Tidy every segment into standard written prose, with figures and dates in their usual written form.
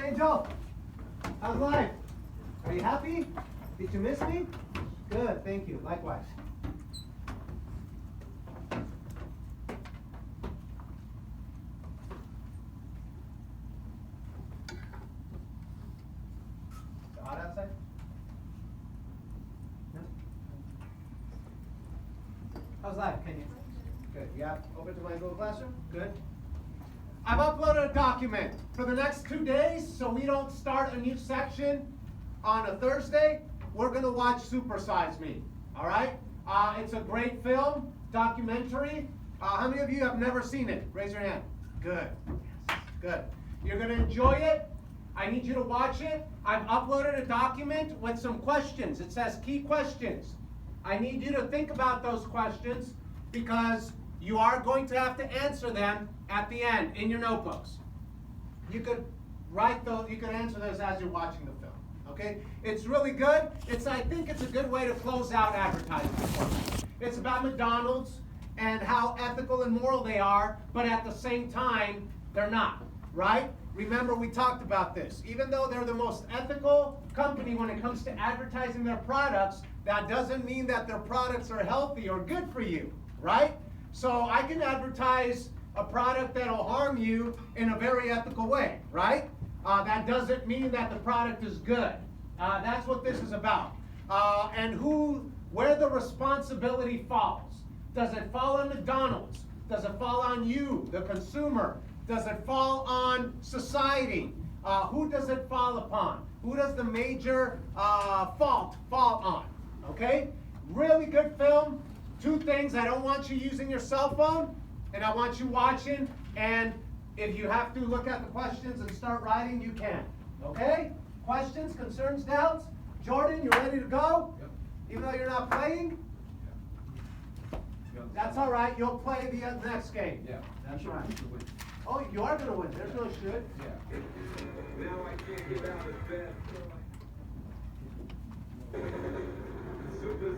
Angel, how's life? Are you happy? Did you miss me? Good, thank you. Likewise. Is it hot outside? No? How's life, Kenya? Good. Yeah, open to my Google Classroom? Good. I've uploaded a document for the next 2 days, so we don't start a new section on a Thursday. We're gonna watch Super Size Me, all right? It's a great film, documentary. How many of you have never seen it? Raise your hand. Good, yes, good. You're gonna enjoy it. I need you to watch it. I've uploaded a document with some questions. It says key questions. I need you to think about those questions because you are going to have to answer them at the end in your notebooks. You could write those, you could answer those as you're watching the film. Okay? It's really good. I think it's a good way to close out advertising for me. It's about McDonald's and how ethical and moral they are, but at the same time, they're not. Right? Remember, we talked about this. Even though they're the most ethical company when it comes to advertising their products, that doesn't mean that their products are healthy or good for you. Right? So I can advertise a product that'll harm you in a very ethical way, right? That doesn't mean that the product is good. That's what this is about. And where the responsibility falls. Does it fall on McDonald's? Does it fall on you, the consumer? Does it fall on society? Who does it fall upon? Who does the major fault fall on? Okay? Really good film. 2 things: I don't want you using your cell phone, and I want you watching, and if you have to look at the questions and start writing, you can. Okay? Questions, concerns, doubts? Jordan, you ready to go? Yep. Even though you're not playing? Yep. That's all right. You'll play the next game. Yeah. That's right. Oh, you are going to win. There's no should. Yeah. Now I can't get out of bed. Super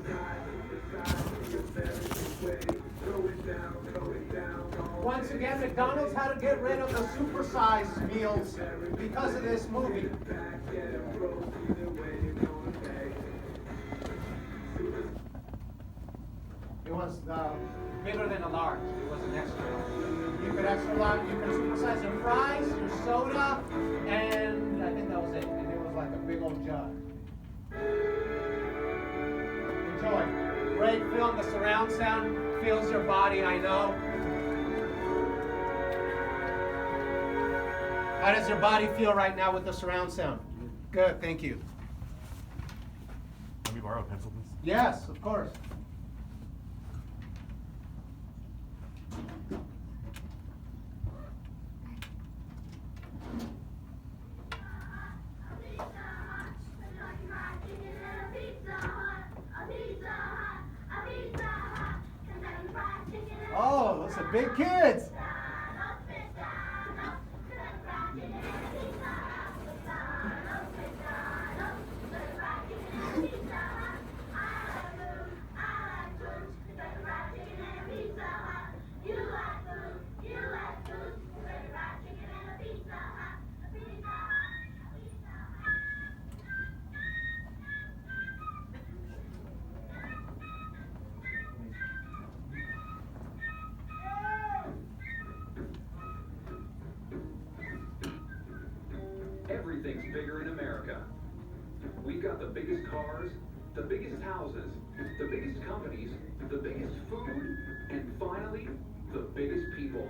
Once again, McDonald's had to get rid of the supersized meals because of this movie. It was bigger than a large. It was an extra large. You could extra large, you could supersize your fries, your soda, and I think that was it. And it was like a big old jug. Enjoy. Great film. The surround sound fills your body, I know. How does your body feel right now with the surround sound? Good, thank you. Let me borrow a pencil, please? Yes, of course. Oh, those are big kids. Everything's bigger in America. We've got the biggest cars, the biggest houses, the biggest companies, the biggest food, and finally, the biggest people.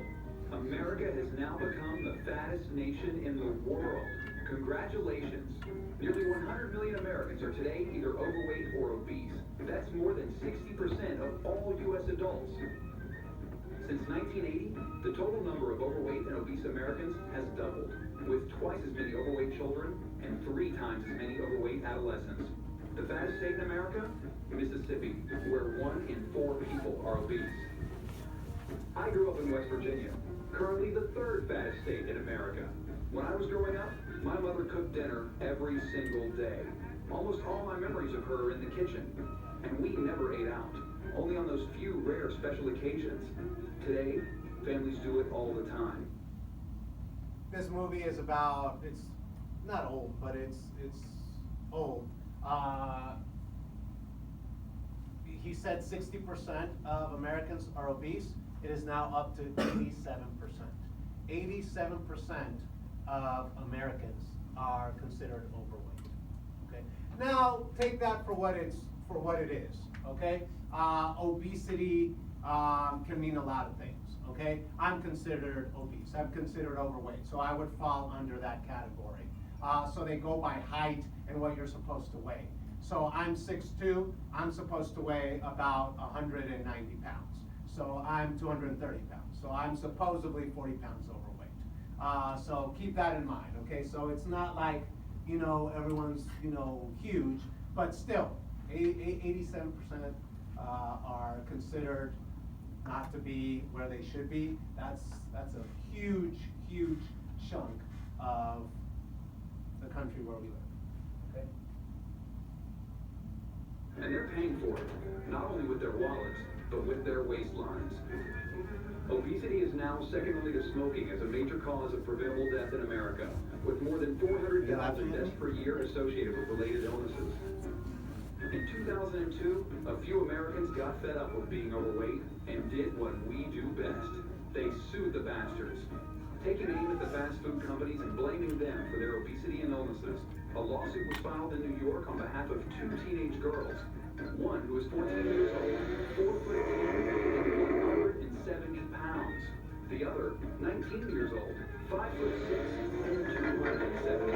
America has now become the fattest nation in the world. Congratulations. Nearly 100 million Americans are today either overweight or obese. That's more than 60% of all U.S. adults. Since 1980, the total number of overweight and obese Americans has doubled, with twice as many overweight children and 3 times as many overweight adolescents. The fattest state in America? Mississippi, where 1 in 4 people are obese. I grew up in West Virginia, currently the 3rd fattest state in America. When I was growing up, my mother cooked dinner every single day. Almost all my memories of her are in the kitchen, and we never ate out, only on those few rare special occasions. Today, families do it all the time. This movie is about, it's not old, but it's old. He said 60% of Americans are obese. It is now up to 87%. 87% of Americans are considered overweight. Okay. Now take that for what it is. Okay. Obesity can mean a lot of things. Okay. I'm considered obese. I'm considered overweight, so I would fall under that category. So they go by height and what you're supposed to weigh. So I'm 6'2", I'm supposed to weigh about 190 pounds. So I'm 230 pounds. So I'm supposedly 40 pounds overweight. So keep that in mind, okay? So it's not like, everyone's, huge, but still, 87% are considered not to be where they should be. That's a huge, huge chunk of the country where we live, okay? And they're paying for it, not only with their wallets, but with their waistlines. Obesity is now second only to smoking as a major cause of preventable death in America, with more than 400,000 deaths per year associated with related illnesses. In 2002, a few Americans got fed up with being overweight and did what we do best. They sued the bastards, taking aim at the fast food companies and blaming them for their obesity and illnesses. A lawsuit was filed in New York on behalf of two teenage girls. One who was 14 years old, 4'10", and 170 pounds. The other, 19 years old, 5'6", and 270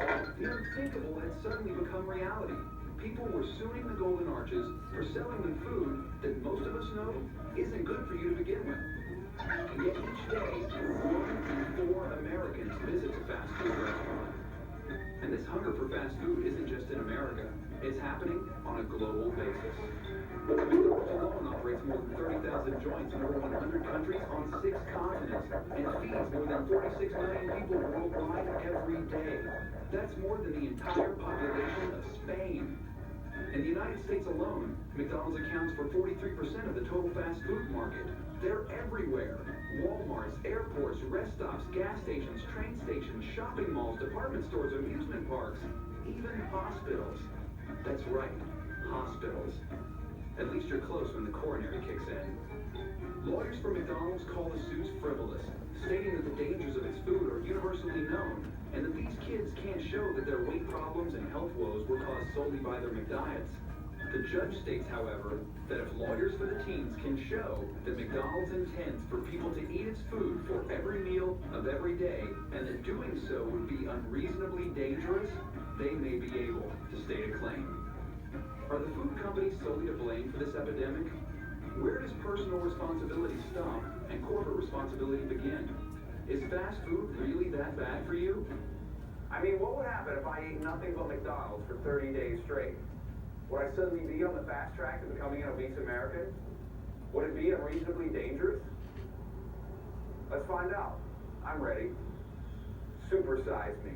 pounds. The unthinkable had suddenly become reality. People were suing the Golden Arches for selling them food that most of us know isn't good for you to begin with. Yet each day, 1 in 4 Americans visits a fast food restaurant. And this hunger for fast food isn't just in America. It's happening on a global basis. McDonald's alone operates more than 30,000 joints in over 100 countries on 6 continents and feeds more than 46 million people worldwide every day. That's more than the entire population of Spain. In the United States alone, McDonald's accounts for 43% of the total fast food market. They're everywhere. Walmarts, airports, rest stops, gas stations, train stations, shopping malls, department stores, amusement parks, even hospitals. That's right, hospitals. At least you're close when the coronary kicks in. Lawyers for McDonald's call the suits frivolous, stating that the dangers of its food are universally known, and that these kids can't show that their weight problems and health woes were caused solely by their McDiets. The judge states, however, that if lawyers for the teens can show that McDonald's intends for people to eat its food for every meal of every day, and that doing so would be unreasonably dangerous, they may be able to state a claim. Are the food companies solely to blame for this epidemic? Where does personal responsibility stop and corporate responsibility begin? Is fast food really that bad for you? I mean, what would happen if I ate nothing but McDonald's for 30 days straight? Would I suddenly be on the fast track to becoming an obese American? Would it be unreasonably dangerous? Let's find out. I'm ready. Supersize me.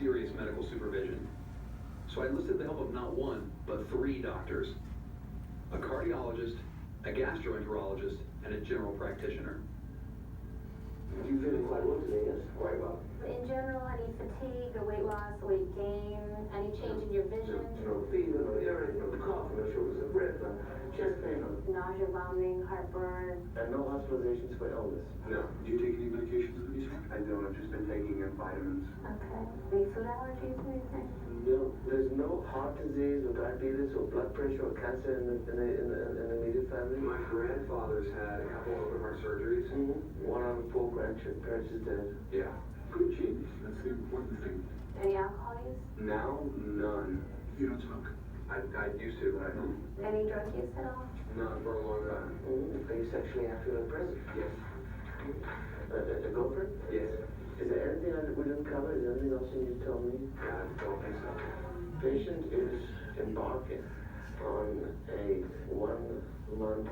Serious medical supervision. So I enlisted the help of not one, but 3 doctors. A cardiologist, a gastroenterologist, and a general practitioner. You feeling quite well today, yes? Quite well. In general, any fatigue or weight loss, weight gain, any change in your vision? No fever, no urine, no cough, no shortness of breath, no chest pain. None. nausea, vomiting, heartburn. And no hospitalizations for illness. No, Do you take any medications of any sort? I don't. I've just been taking vitamins. Okay. Any food allergies or anything? No, there's no heart disease or diabetes or blood pressure or cancer in the immediate family. My grandfather's had a couple open heart surgeries. Mm-hmm. 1 out of 4 grandparents is dead. Yeah. Good genes. That's the important thing. Any alcohol use? Now, none. You don't smoke. I used to, but I don't. Any drug use at all? Not for a long time. Mm-hmm. Are you sexually active at present? Yes. A girlfriend? Yes. Is there anything we didn't cover? Is there anything else you need to tell me? I don't think so. Patient is embarking on a 1-month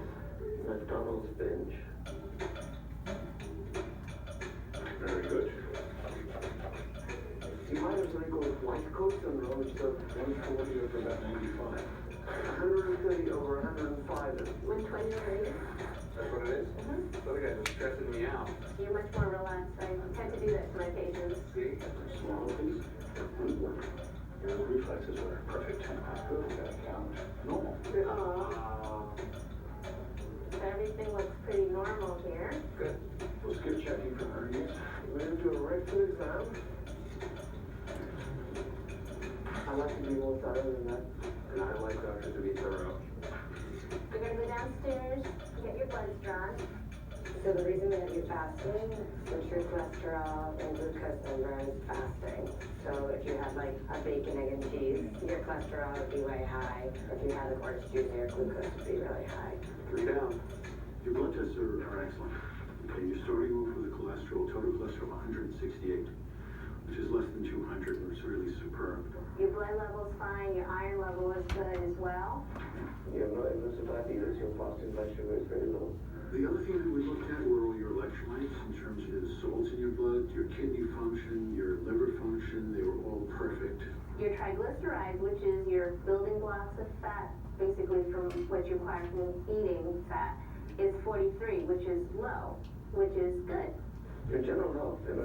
McDonald's binge. Very good. You might have something called white coat syndrome, which is 140 over about 95. 130 over 105. 120 or 80? That's what it is? Mm-hmm. Other guys are stressing me out. You're much more relaxed. I tend to do that to my patients. See? Swallow these. Your reflexes are perfect. Good. That counts. Normal. Everything looks pretty normal here. Good. We'll skip checking for hernias. We're going to do a rectal exam. I'd like to be more thorough than that. And I like doctors to be thorough. You're going to go downstairs, get your bloods drawn. So the reason that you're fasting, since your cholesterol and glucose number is fasting. So if you had like a bacon, egg, and cheese, your cholesterol would be way high. If you had an orange juice, your glucose would be really high. 3 down. Your blood tests are excellent. Okay, you're starting off with a total cholesterol of 168, which is less than 200, and it's really superb. Your blood level's fine, your iron level is good as well. You have no evidence of diabetes. Your fasting blood sugar is very low. The other thing that we looked at were all your electrolytes in terms of the salts in your blood, your kidney function, your liver function. They were all perfect. Your triglycerides, which is your building blocks of fat, basically from what you acquire from eating fat, is 43, which is low, which is good. Your general health, you're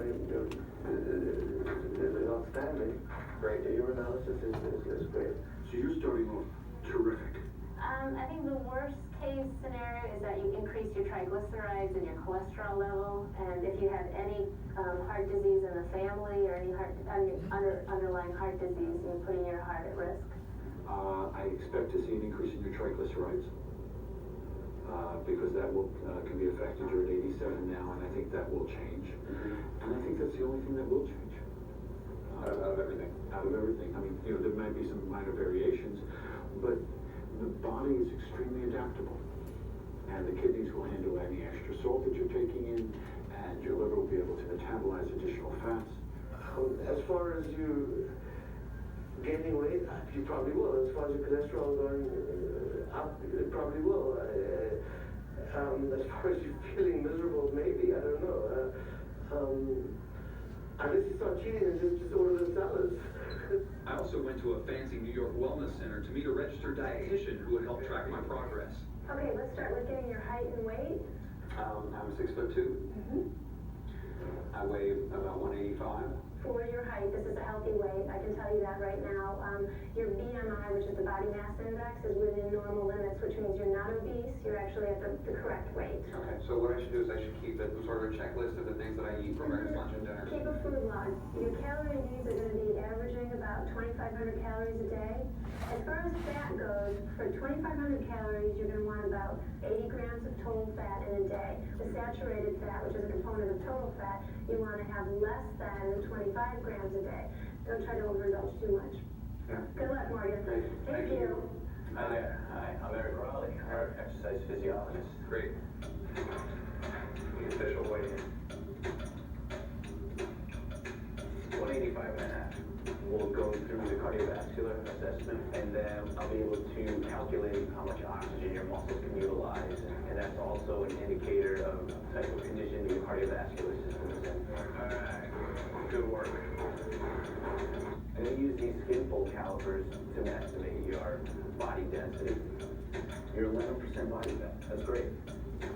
outstanding. Great. Your urinalysis is great. So you're starting off terrific. I think the worst case scenario is that you increase your triglycerides and your cholesterol level, and if you have any heart disease in the family or any underlying heart disease, you're putting your heart at risk. I expect to see an increase in your triglycerides because that can be affected. You're at 87 now, and I think that will change. And I think that's the only thing that will change. Out of everything. Out of everything. I mean, there might be some minor variations, but the body is extremely adaptable. And the kidneys will handle any extra salt that you're taking in, and your liver will be able to metabolize additional fats. As far as you gaining weight, you probably will. As far as your cholesterol going up, you probably will. As far as you feeling miserable, maybe, I don't know. Unless you start cheating and just order the salads. I also went to a fancy New York wellness center to meet a registered dietitian who would help track my progress. Okay, let's start with getting your height and weight. I'm 6'2". Mm-hmm. I weigh about 185. For your height, this is a healthy weight. I can tell you that right now. Your BMI, which is the body mass index, is within normal limits, which means you're not obese. You're actually at the correct weight. Okay, so what I should do is I should keep it sort of a checklist of the things that I eat for breakfast, lunch, and dinner. Keep a food log. Your calorie needs are going to be averaging about 2,500 calories a day. As far as fat goes, for 2,500 calories, you're going to want about 80 grams of total fat in a day. The saturated fat, which is a component of total fat, you want to have less than 25 grams a day. Don't try to overindulge too much. Yeah. Good luck, Morgan. Thank you. Hi there. Hi, I'm Eric Raleigh, our exercise physiologist. Great. The official weight is 185.5. We'll go through the cardiovascular assessment, and then I'll be able to calculate how much oxygen your muscles can utilize, and that's also an indicator of the type of condition your cardiovascular system is in. All right. Good work. And then use these skin fold calipers to estimate your body density. You're 11% body fat. That's great.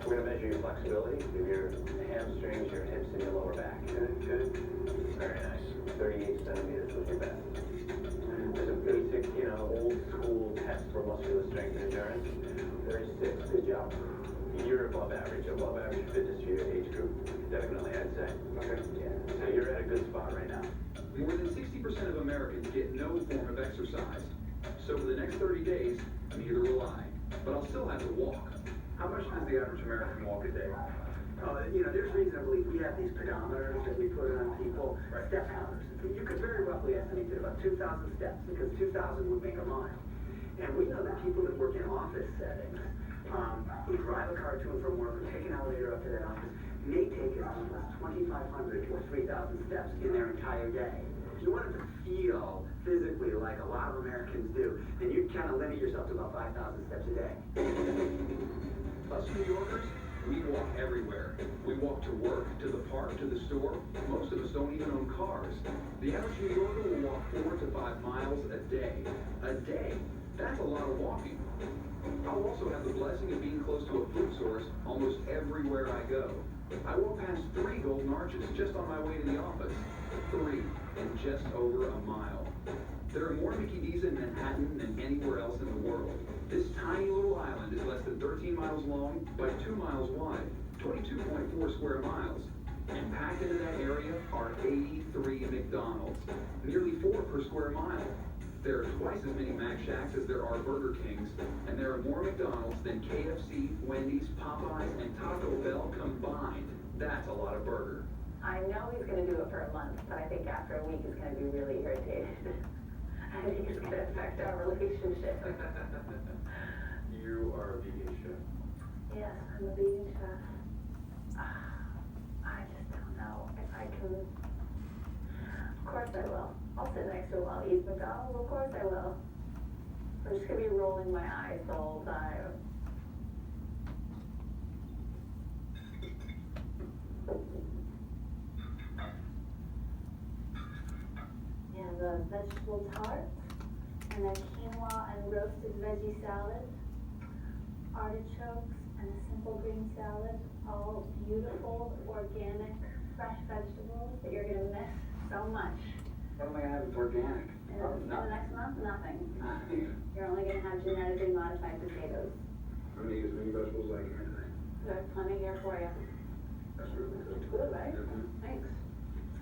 We're going to measure your flexibility of your hamstrings, your hips, and your lower back. Good, good. Very nice. 38 centimeters was your best. There's a basic, old school test for muscular strength and endurance. 36, good job. You're above average fitness for your age group. Definitely, I'd say. Okay. Yeah. So you're at a good spot right now. More than 60% of Americans get no form of exercise. So for the next 30 days, neither will I. But I'll still have to walk. How much does the average American walk a day? There's reason to believe we have these pedometers that we put on people, step counters. You could very roughly estimate that about 2,000 steps, because 2,000 would make a mile. And we know that people that work in office settings, who drive a car to and from work, or take an elevator up to their office, may take as much as 2,500 or 3,000 steps in their entire day. If you wanted to feel physically like a lot of Americans do, then you'd kind of limit yourself to about 5,000 steps a day. Us New Yorkers, we walk everywhere. We walk to work, to the park, to the store. Most of us don't even own cars. The average New Yorker will walk 4 to 5 miles a day. A day? That's a lot of walking. I'll also have the blessing of being close to a food source almost everywhere I go. I walk past 3 Golden Arches just on my way to the office. 3 in just over a mile. There are more Mickey D's in Manhattan than anywhere else in the world. This tiny little island is less than 13 miles long by 2 miles wide, 22.4 square miles. And packed into that area are 83 McDonald's, nearly 4 per square mile. There are twice as many Mac Shacks as there are Burger Kings, and there are more McDonald's than KFC, Wendy's, Popeyes, and Taco Bell combined. That's a lot of burger. I know he's going to do it for a month, but I think after a week he's going to be really irritated. I think it's going to affect our relationship. You are a vegan chef. Yes, I'm a vegan chef. I just don't know if I can. Of course I will. I'll sit next to him while he eats McDonald's. Of course I will. I'm just going to be rolling my eyes the whole time. And a vegetable tart, and a quinoa and roasted veggie salad, artichokes, and a simple green salad, all beautiful, organic, fresh vegetables that you're going to miss so much. What am I going to have that's organic? In the next month, nothing. You're only going to have genetically modified potatoes. I'm going to use as many vegetables as I can today. There's plenty here for you. That's really good. It's good, right? Mhm. Thanks.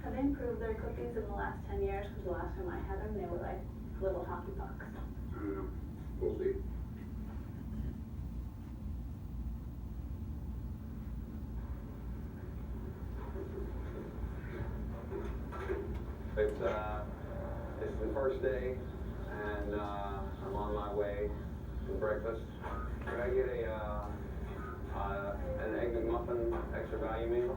Have they improved their cookies in the last 10 years? Because the last time I had them, they were like little hockey pucks. I don't know. We'll see. It's the first day, and I'm on my way to breakfast. Could I get an egg McMuffin extra value meal?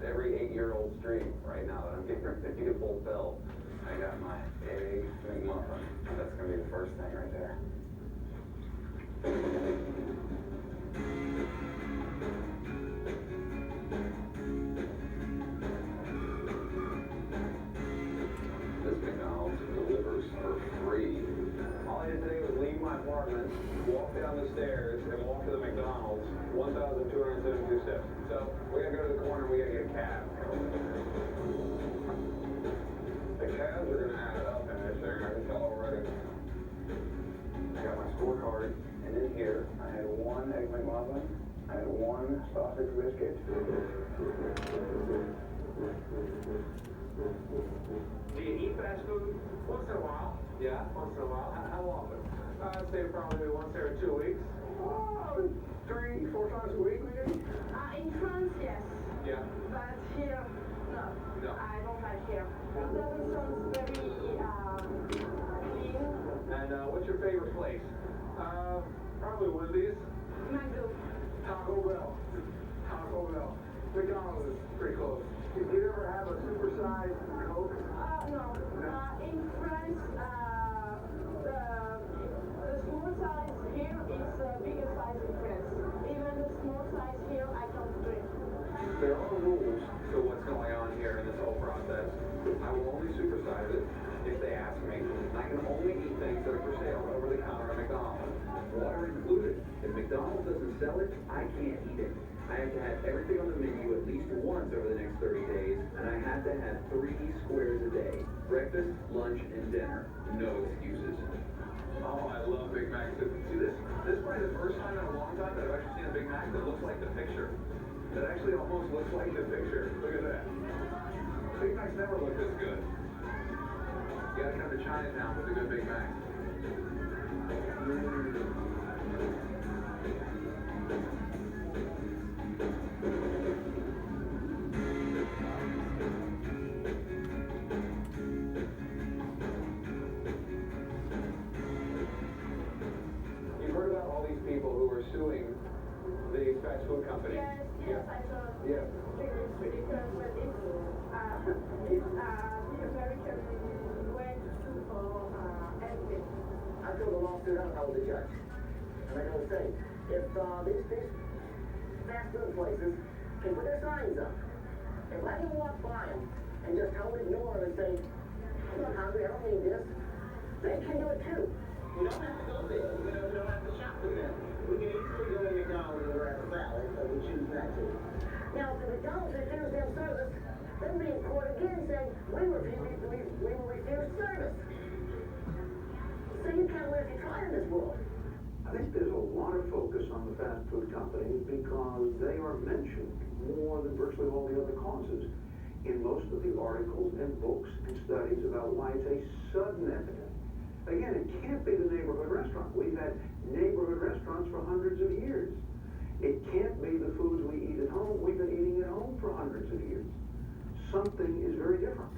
Every 8-year-old's dream right now that I'm getting ready to fulfill. I got my egg McMuffin. That's gonna be the first thing right there. This McDonald's delivers for free. All I did today was leave my apartment, walk down the stairs, and walk to the McDonald's. 1,272 steps. So we gotta go to the corner. We gotta get a cab. The cabs are gonna add up in this thing. I can tell already. I got my scorecard, and in here I had 1 egg McMuffin. I had 1 sausage biscuit. Do you eat fast food? Once in a while. Yeah? Once in a while. How often? I'd say probably once every 2 weeks. 3, 4 times a week, maybe? In France, yes. Yeah. But here, no. No. I don't like here. It doesn't sound very clean. And what's your favorite place? Probably Wendy's. Mango. Taco Bell. Taco Bell. McDonald's is pretty close. Did you ever have a supersized Coke? No. In France, the small size here is the biggest size in France. Even the small size here, I can't drink. There are rules to what's going on here in this whole process. I will only supersize it if they ask me. I can only eat things that are for sale over the counter at McDonald's. Water included. If McDonald's doesn't sell it, I can't eat it. I have to have everything on the menu at least once over the next 30 days, and I have to have 3 squares a day. Breakfast, lunch, and dinner. No excuses. Oh, I love Big Macs. See, this is probably the first time in a long time that I've actually seen a Big Mac that looks like the picture. That actually almost looks like the picture. Look at that. Big Macs never look this good. You gotta come to Chinatown with a good Big Mac. You've heard about all these people who are suing the fast food companies. Yes, I saw. Yeah. It's ridiculous, but if the American went to for everything. I took a lawsuit out of the judge. And I gotta say, if these fast food places can put their signs up, if I can walk by them and just totally ignore them and say, I'm not hungry, I don't need this, they can do it too. We don't have to go there. We don't have to shop for them. We can easily go to McDonald's or at the Valley, but we choose not to. Now, if the McDonald's refuse their service, they'll be in court again saying, we will refuse service. So you can't live your try in this world. I think there's a lot of focus on the fast food companies because they are mentioned more than virtually all the other causes in most of the articles and books and studies about why it's a sudden epidemic. Again, it can't be the neighborhood restaurant. We've had neighborhood restaurants for hundreds of years. It can't be the foods we eat at home. We've been eating at home for hundreds of years. Something is very different.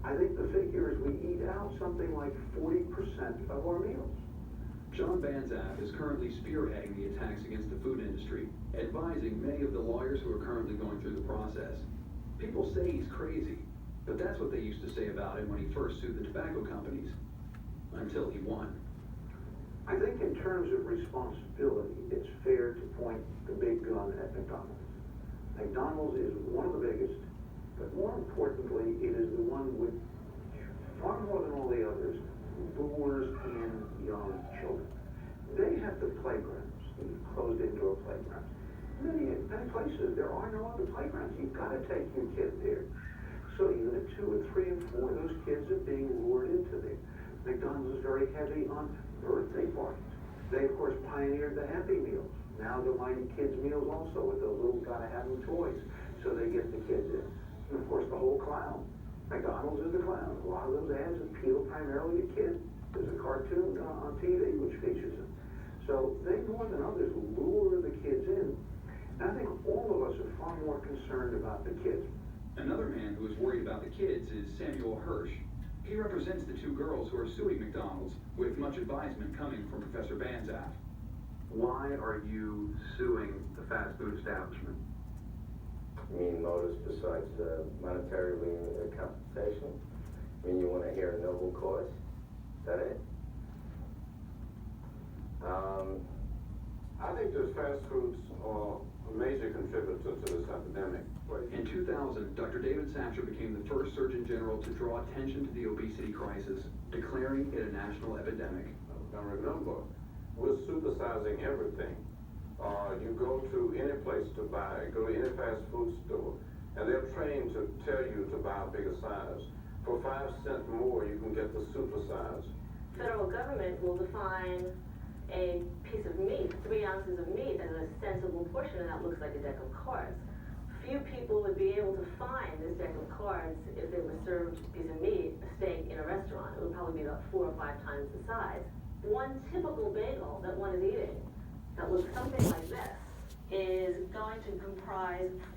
I think the figure is we eat out something like 40% of our meals. John Banzhaf is currently spearheading the attacks against the food industry, advising many of the lawyers who are currently going through the process. People say he's crazy, but that's what they used to say about him when he first sued the tobacco companies. Until he won. I think in terms of responsibility, it's fair to point the big gun at McDonald's. McDonald's is one of the biggest, but more importantly, it is the one with, far more than all the others, boomers and young children. They have the playgrounds, the closed indoor playgrounds. Many places, there are no other playgrounds. You've got to take your kid there. So even at 2 and 3 and 4, those kids are being lured into there. McDonald's is very heavy on birthday parties. They, of course, pioneered the Happy Meals. Now they're Mighty Kids Meals also with those little gotta-have-them toys, so they get the kids in. And, of course, the whole clown. McDonald's is the clown. A lot of those ads appeal primarily to kids. There's a cartoon on TV which features them. So they, more than others, lure the kids in. And I think all of us are far more concerned about the kids. Another man who is worried about the kids is Samuel Hirsch. He represents the 2 girls who are suing McDonald's, with much advisement coming from Professor Banzhaf. Why are you suing the fast food establishment? You mean motives besides monetarily compensation? I mean, you want to hear a noble cause? Is that it? I think that fast foods are a major contributor to this epidemic. In 2000, Dr. David Satcher became the first Surgeon General to draw attention to the obesity crisis, declaring it a national epidemic. Now remember, we're supersizing everything. You go to any place to buy, go to any fast food store, and they're trained to tell you to buy a bigger size. For 5 cents more, you can get the super size. Federal government will define a piece of meat, 3 ounces of meat, as a sensible portion, and that looks like a deck of cards. Few people would be able to find this deck of cards if they were served a piece of meat, a steak, in a restaurant. It would probably be about 4 or 5 times the size. One typical bagel that one is eating, that looks something like this, is going to comprise